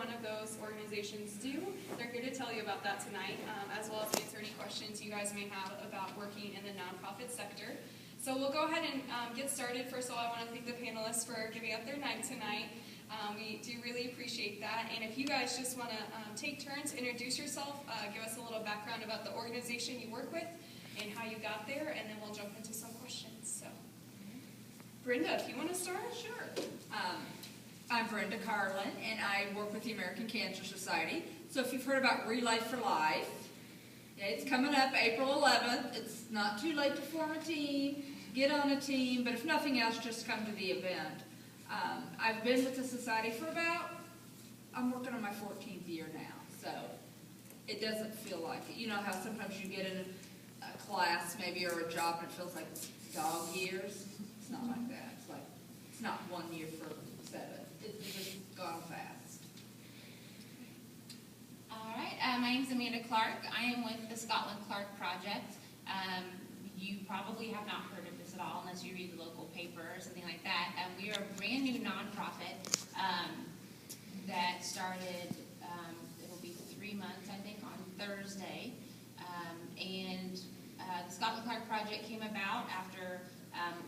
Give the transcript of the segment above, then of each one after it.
one of those organizations do. They're here to tell you about that tonight, as well as answer any questions you guys may have about working in the nonprofit sector. So we'll go ahead and get started. First of all, I want to thank the panelists for giving up their time tonight. We do really appreciate that. And if you guys just want to take turns, introduce yourself, give us a little background about the organization you work with and how you got there, and then we'll jump into some questions. So, Brenda, if you want to start? Sure. I'm Brenda Carlin, and I work with the American Cancer Society. So if you've heard about Relife for Life, yeah, it's coming up April 11th. It's not too late to form a team, get on a team, but if nothing else, just come to the event. I've been with the society for I'm working on my 14th year now, so it doesn't feel like it. You know how sometimes you get in a class maybe or a job and it feels like dog years? It's not like that. It's not 1 year for 7. It's just gone fast. All right, my name's Amanda Clark. I am with the Scotland Clark Project. You probably have not heard of this at all unless you read the local paper or something like that. We are a brand new nonprofit that started, it'll be 3 months, I think, on Thursday. The Scotland Clark Project came about after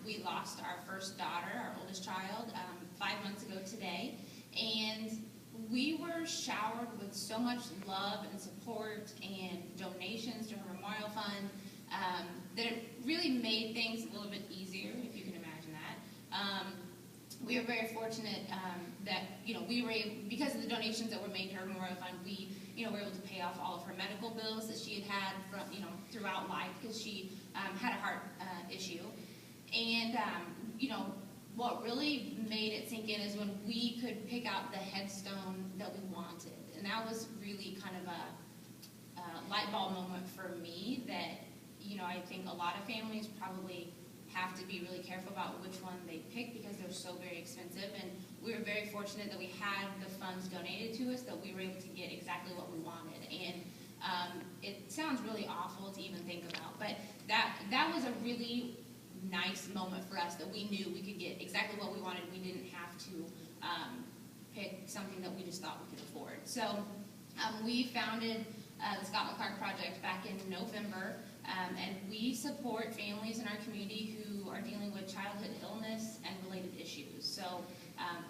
we lost our first daughter, our oldest child, 5 months ago today. And we were showered with so much love and support and donations to her memorial fund that it really made things a little bit easier, if you can imagine that. We are very fortunate that, we were able, because of the donations that were made to her memorial fund, we, were able to pay off all of her medical bills that she had from, throughout life because she had a heart issue. And, what really made it sink in is when we could pick out the headstone that we wanted. And that was really kind of a light bulb moment for me that, I think a lot of families probably have to be really careful about which one they pick because they're so very expensive. And we were very fortunate that we had the funds donated to us, that we were able to get exactly what we wanted. And it sounds really awful to even think about, but that was a really nice moment for us that we knew we could get exactly what we wanted. We didn't have to pick something that we just thought we could afford. So we founded the Scotland Clark Project back in November, and we support families in our community who are dealing with childhood illness and related issues. So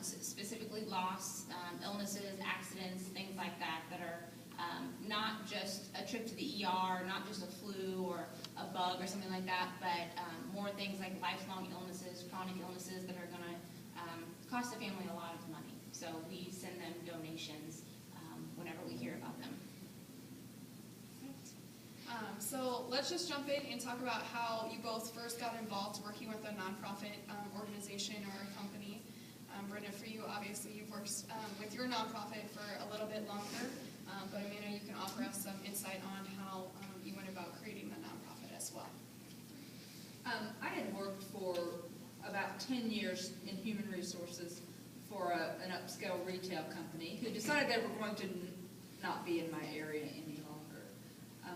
specifically loss, illnesses, accidents, things like that are not just a trip to the ER, not just a flu or a bug or something like that, but more things like lifelong illnesses, chronic illnesses that are going to cost the family a lot of money. So we send them donations whenever we hear about them. So let's just jump in and talk about how you both first got involved working with a nonprofit organization or a company. Brenda, for you, obviously you've worked with your nonprofit for a little bit longer, but Amanda, you can offer us some insight on how you went about creating the nonprofit as well. I had worked for about 10 years in human resources for an upscale retail company who decided they were going to not be in my area any longer.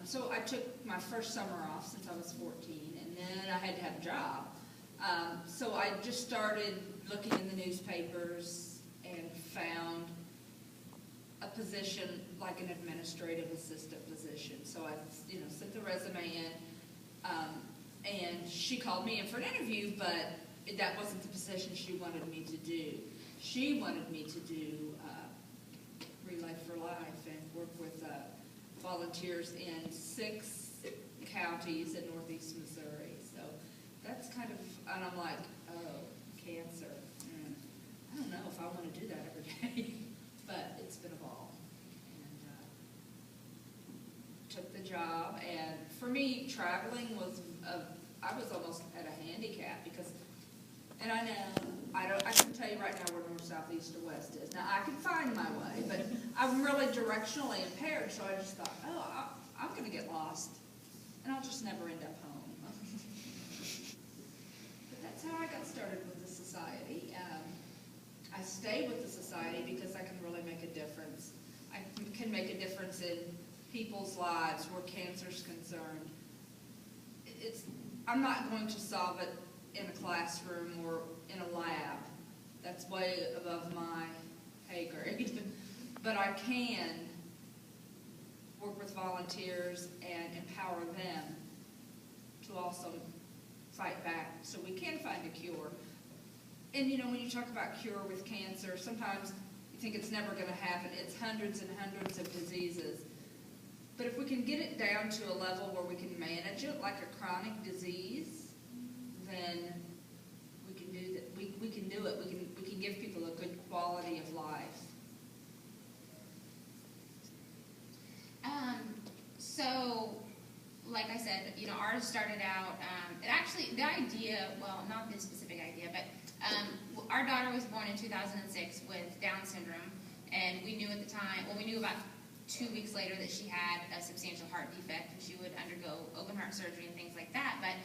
So I took my first summer off since I was 14, and then I had to have a job. So I just started looking in the newspapers and found a position like an administrative assistant position. So I, sent the resume in, and she called me in for an interview, but that wasn't the position she wanted me to do. She wanted me to do Relife for Life and work with volunteers in 6 counties in northeast Missouri. So that's kind of, and I'm like, oh, cancer. I don't know if I want to do that every day, but it's been a ball. And took the job, and for me, traveling was, I was almost at a handicap because, and I know, I can tell you right now where north, south, east, or west is. Now, I can find my way, but I'm really directionally impaired, so I just thought, oh, I'm going to get lost, and I'll just never end up home. But that's how I got started with the society. I stay with the society because I can really make a difference. I can make a difference in people's lives where cancer's concerned. I'm not going to solve it in a classroom or in a lab. That's way above my pay grade. but I can work with volunteers and empower them to also fight back so we can find a cure. And you know, when you talk about cure with cancer, sometimes you think it's never going to happen. It's hundreds and hundreds of diseases. But if we can get it down to a level where we can manage it like a chronic disease, then we can do that. We can do it. We can give people a good quality of life. So, like I said, you know, ours started out, it actually, the idea, well, not this specific idea, but our daughter was born in 2006 with Down syndrome, and we knew at the time, well, we knew about 2 weeks later that she had a substantial heart defect, and she would undergo open heart surgery and things like that. But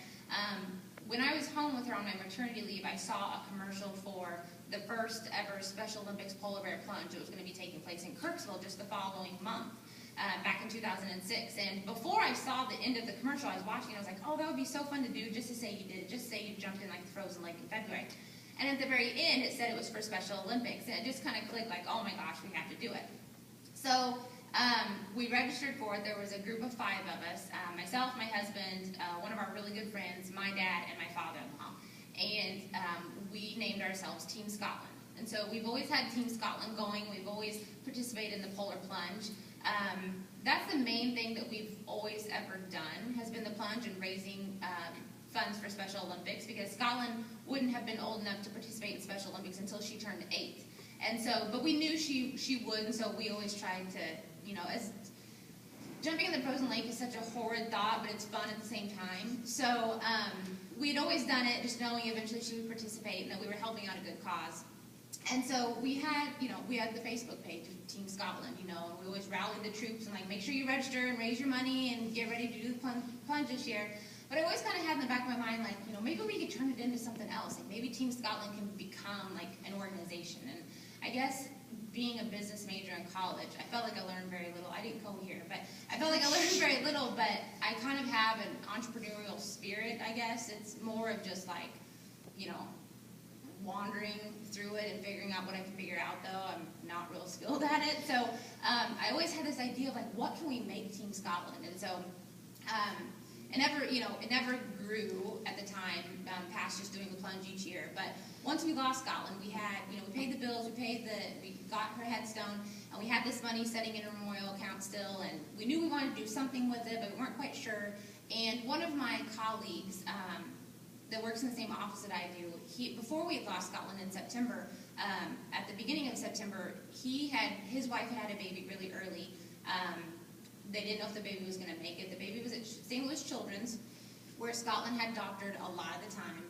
when I was home with her on my maternity leave, I saw a commercial for the first ever Special Olympics polar bear plunge. It was going to be taking place in Kirksville just the following month. Back in 2006, and before I saw the end of the commercial, I was watching and I was like, oh, that would be so fun to do, just to say you did it, just to say you jumped in like the frozen lake in February. And at the very end, it said it was for Special Olympics, and it just kind of clicked like, oh my gosh, we have to do it. So we registered for it. There was a group of 5 of us, myself, my husband, one of our really good friends, my dad, and my father-in-law. And we named ourselves Team Scotland. And so we've always had Team Scotland going. We've always participated in the polar plunge. That's the main thing that we've always ever done, has been the plunge and raising funds for Special Olympics, because Scotland wouldn't have been old enough to participate in Special Olympics until she turned 8. And so, but we knew she would, and so we always tried to, you know, as jumping in the frozen lake is such a horrid thought, but it's fun at the same time. So we'd always done it, just knowing eventually she would participate and that we were helping out a good cause. And so we had, you know, we had the Facebook page of Team Scotland, you know, and we always rallied the troops and like, make sure you register and raise your money and get ready to do the plunge this year. But I always kind of had in the back of my mind, like, you know, maybe we could turn it into something else. Like maybe Team Scotland can become like an organization. And I guess being a business major in college, I felt like I learned very little. I didn't go here, but I felt like I learned very little, but I kind of have an entrepreneurial spirit, I guess. It's more of just like, you know, wandering through it and figuring out what I can figure out, though. I'm not real skilled at it. So I always had this idea of like, what can we make Team Scotland? And so it never grew at the time past just doing the plunge each year. But once we lost Scotland, we had, you know, we paid the bills, we got her headstone, and we had this money sitting in a memorial account still, and we knew we wanted to do something with it, but we weren't quite sure. And one of my colleagues that works in the same office that I do, before we had lost Scotland in September, at the beginning of September, his wife had a baby really early. They didn't know if the baby was going to make it. The baby was at St. Louis Children's, where Scotland had doctored a lot of the time.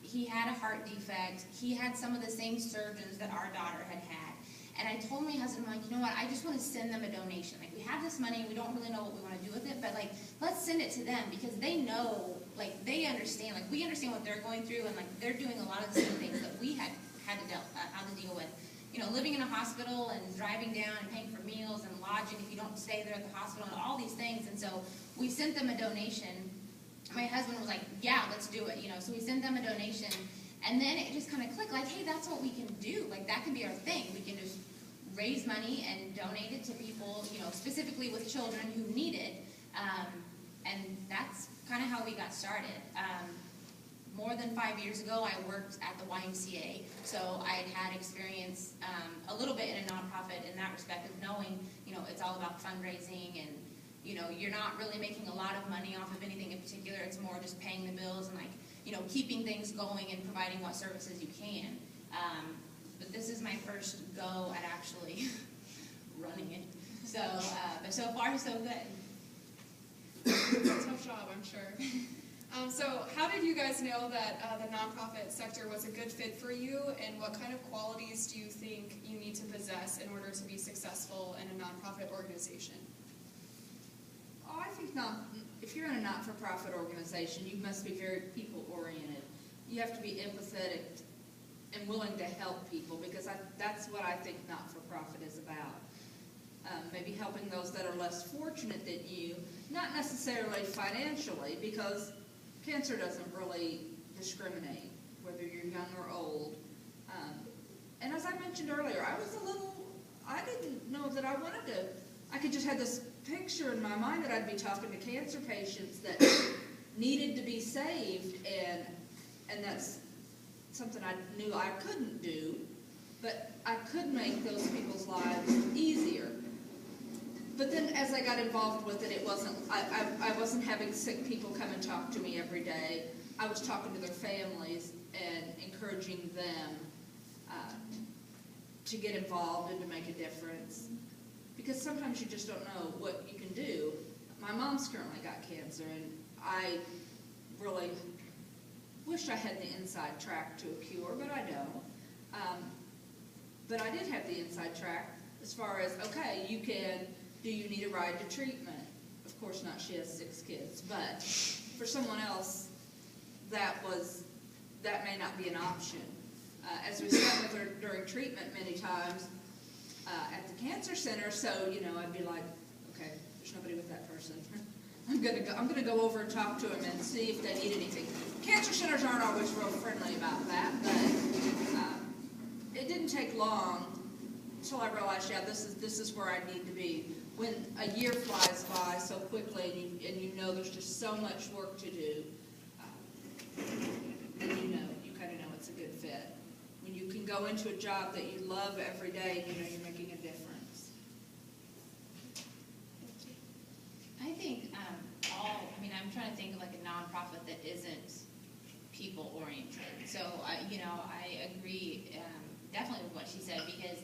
He had a heart defect. He had some of the same surgeons that our daughter had had. And I told my husband, I'm like, you know what, I just want to send them a donation. Like, we have this money, we don't really know what we want to do with it, but, like, let's send it to them, because they know, like, they understand, like, we understand what they're going through, and, like, they're doing a lot of the same things that we had to deal with. You know, living in a hospital and driving down and paying for meals and lodging if you don't stay there at the hospital and all these things. And so we sent them a donation. My husband was like, yeah, let's do it, you know. So we sent them a donation, and then it just kind of clicked, like, hey, that's what we can do. Like, that can be our thing. We can just raise money and donate it to people, you know, specifically with children who need it. And that's kind of how we got started. More than 5 years ago, I worked at the YMCA, so I had experience a little bit in a nonprofit in that respect of knowing, you know, it's all about fundraising, and, you know, you're not really making a lot of money off of anything in particular. It's more just paying the bills and, like, you know, keeping things going and providing what services you can. But this is my first go at actually running it. So, but so far, so good. Tough job, I'm sure. So how did you guys know that the nonprofit sector was a good fit for you, and what kind of qualities do you think you need to possess in order to be successful in a nonprofit organization? Oh, I think not. If you're in a not-for-profit organization, you must be very people-oriented. You have to be empathetic and willing to help people, because that's what I think not-for-profit is about. Maybe helping those that are less fortunate than you, not necessarily financially, because cancer doesn't really discriminate whether you're young or old. And as I mentioned earlier, I didn't that I wanted to, I could just have this picture in my mind that I'd be talking to cancer patients that needed to be saved, and that's something I knew I couldn't do, but I could make those people's lives easier. But then as I got involved with it, I wasn't having sick people come and talk to me every day. I was talking to their families and encouraging them to get involved and to make a difference. Because sometimes you just don't know what you can do. My mom's currently got cancer, and I really wish I had the inside track to a cure, but I don't. But I did have the inside track as far as, okay, do you need a ride to treatment? Of course not, she has 6 kids, but for someone else, that may not be an option. As we sat with her during treatment many times at the cancer center, so, I'd be like, okay, there's nobody with that person. I'm gonna go over and talk to them and see if they need anything. Cancer centers aren't always real friendly about that, but it didn't take long until I realized, yeah, this is where I need to be. When a year flies by so quickly, and you know there's just so much work to do, then you kind of know it's a good fit. When you can go into a job that you love every day, and you're making a difference. I think I'm trying to think of like a nonprofit that isn't people oriented. So I agree definitely with what she said, because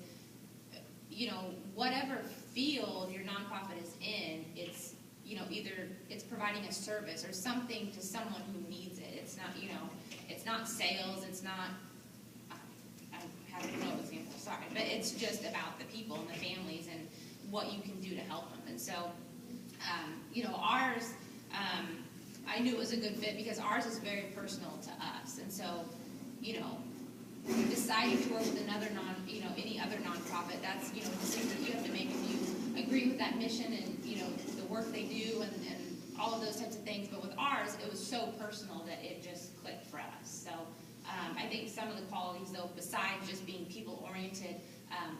whatever field your nonprofit is in, it's either it's providing a service or something to someone who needs it. It's not it's not sales. It's not I have no example. Sorry, but it's just about the people and the families and what you can do to help them. And so ours, I knew it was a good fit because ours is very personal to us. And so, deciding to work with any other nonprofit, that's, decisions that you have to make if you agree with that mission and, the work they do and all of those types of things. But with ours, it was so personal that it just clicked for us. So I think some of the qualities, though, besides just being people-oriented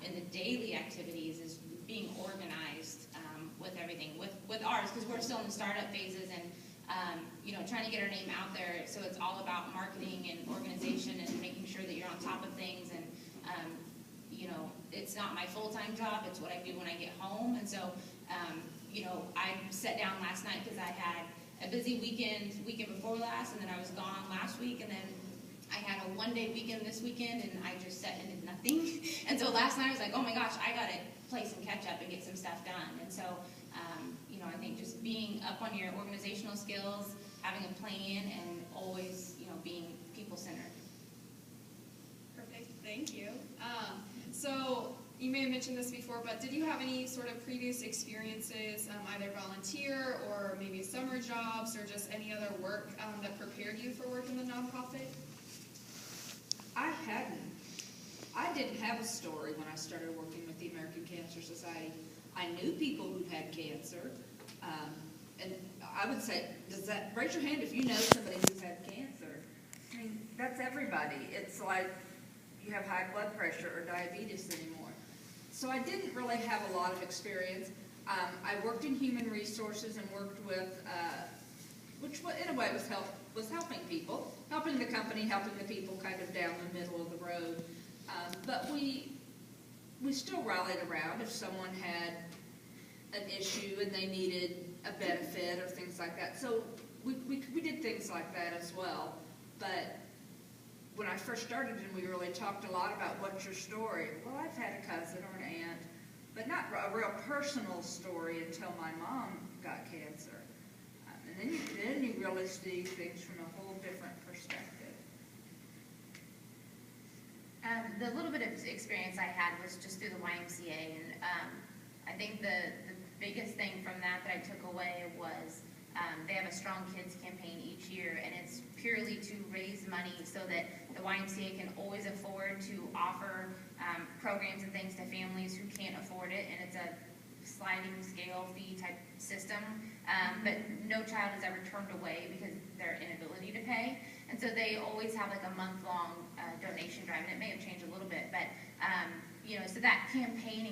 in the daily activities, is being organized with everything. With ours, because we're still in the startup phases and, trying to get our name out there. So it's all about marketing and organization and making sure that you're on top of things. And, it's not my full-time job. It's what I do when I get home. And so, I sat down last night because I had a busy weekend before last, and then I was gone last week, and then I had a one-day weekend this weekend, and I just sat and did nothing. And so last night I was like, oh my gosh, I got to play some catch-up and get some stuff done. And so, I think just being up on your organizational skills, having a plan, and always, being people-centered. Perfect, thank you. So you may have mentioned this before, but did you have any sort of previous experiences, either volunteer or maybe summer jobs or just any other work that prepared you for work in the nonprofit? I hadn't. I didn't have a story when I started working with the American Cancer Society. I knew people who had cancer, and I would say, raise your hand if you know somebody who's had cancer. I mean, that's everybody. It's like you have high blood pressure or diabetes anymore. So I didn't really have a lot of experience. I worked in human resources and worked with, which in a way was helping people, helping the company, helping the people kind of down the middle of the road. But we still rallied around if someone had an issue and they needed a benefit or things like that. So we did things like that as well. But when I first started, and we really talked a lot about what's your story. Well, I've had a cousin or an aunt, but not a real personal story until my mom got cancer. And then you really see things from a whole different perspective. The little bit of experience I had was just through the YMCA, and I think the biggest thing from that I took away was they have a Strong Kids campaign each year, and it's purely to raise money so that the YMCA can always afford to offer programs and things to families who can't afford it, and it's a sliding scale fee type system, but no child is ever turned away because of their inability to pay. And so they always have like a month-long donation drive, and it may have changed a little bit, but so that campaign